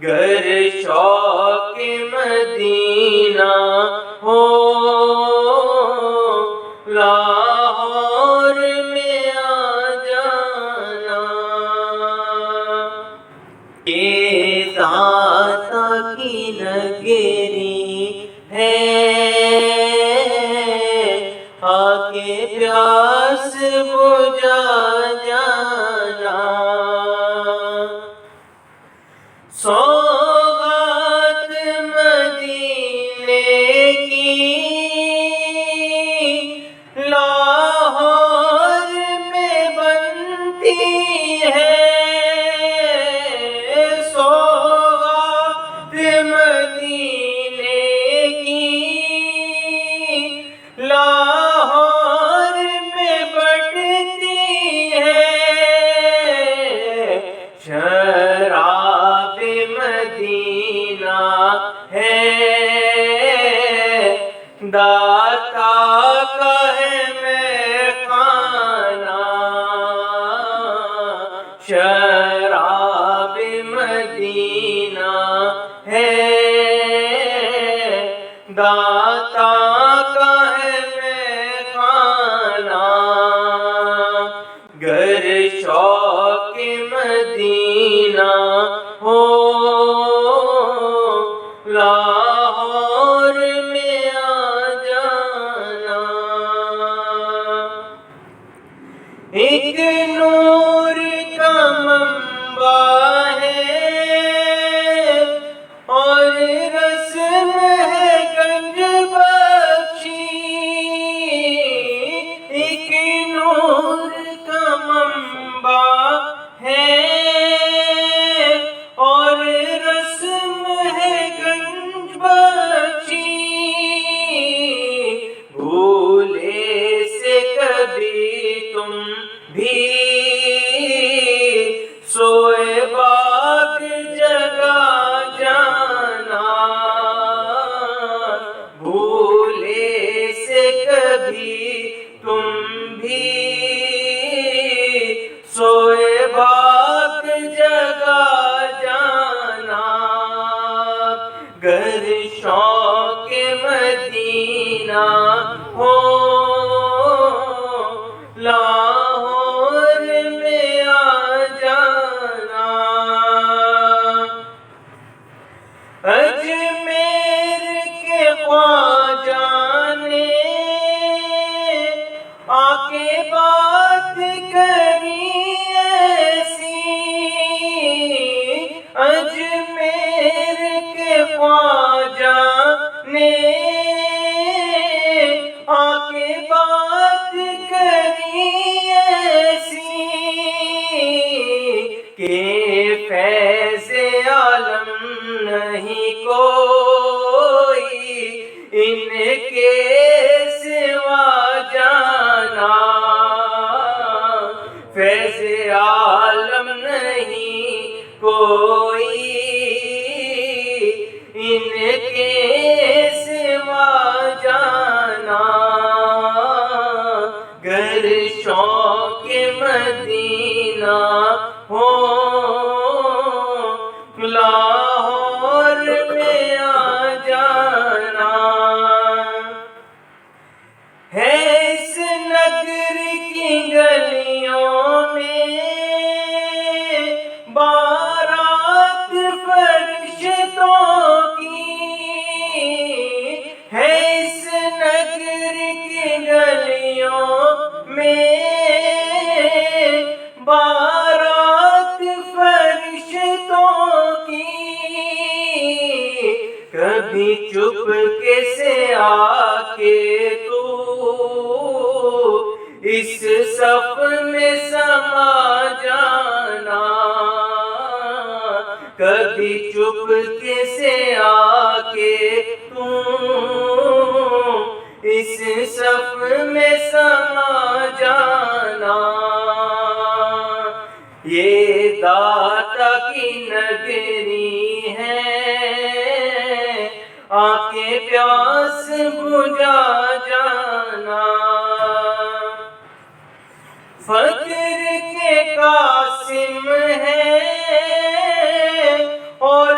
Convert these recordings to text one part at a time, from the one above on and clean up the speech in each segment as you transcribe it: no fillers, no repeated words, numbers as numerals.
گر شوق مدینہ ہو لاہور میں آ جانا، یہ داتا کی نگری ہے، آ کے پیاس بجھا جانا، سوغات مدینے کی لاہور میں بنتی ہے، سوغات مدینے کی لاہور میں بٹتی ہے، شراب مدینہ ہے، داتا کا ہے میخانہ، شراب مدینہ ہے، داتا کا ہے میخانہ، گر شوق مدینہ ہو لاہور میں آ جانا، ایک نور کا منبع ہے اور رسم ہے گنج بخشی، ایک نور کا منبع ہے اور رسم ہے گنج بخشی، بھولے سے کبھی تم بھی سوئے باغ جگا جانا، بھولے سے کبھی تم بھی سوئے باغ جگا جانا، گر شوق مدینہ ہو لاہور میں آ جانا، اجمیر کے خواجہ نے آ کے بات کری ایسی، اجمیر کے خواجہ نے آ کے بات کری ایسی کہ فیض عالم نہیں کوئی ان کے سوا جانا، فیض عالم نہیں کوئی ان کے سوا جانا، گر شوق مدینہ ہو لاہور میں آ جانا، ہے اس نگر کی گلیوں میں بارات فرشتوں کی، ہے اس نگر کی گلیوں میں بارات فرشتوں کی، کبھی چپکے سے آ کے تو اس صف میں سما جانا، کبھی چپکے سے آ کے تو اس صف میں سما جانا، یہ داتا کی نگری ہے، آ کے پیاس بجھا جانا، فقر کے قاسم ہے اور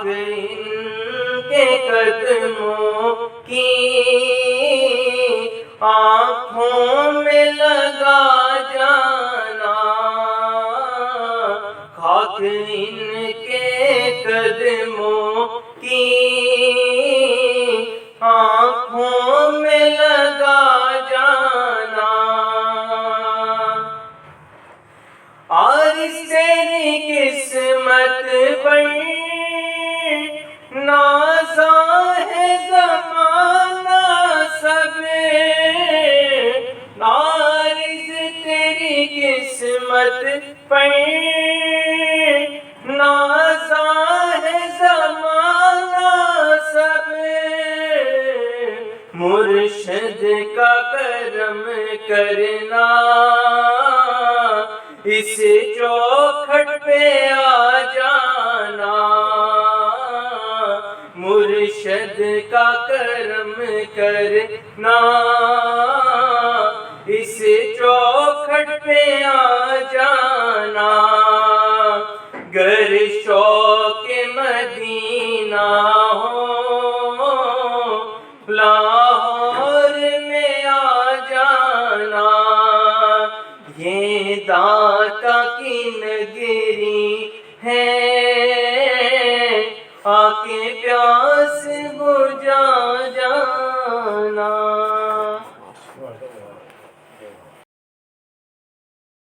ان کے قدموں کی آنکھوں میں لگا جانا، خاک ان کے قدموں کی آنکھوں میں لگا جانا، آرز تیری قسمت پر نازا ہے زمانہ سب، آرز تیری قسمت پر نازا ہے زمانہ سب، مرشد کا کرم کرنا اس چوکھٹ پہ آ جانا، مرشد کا کرم کرنا اس چوکھٹ پہ آ جانا، گر شوق مدینہ ہو لاہور میں آ جانا، یہ داتا کی نگری ہے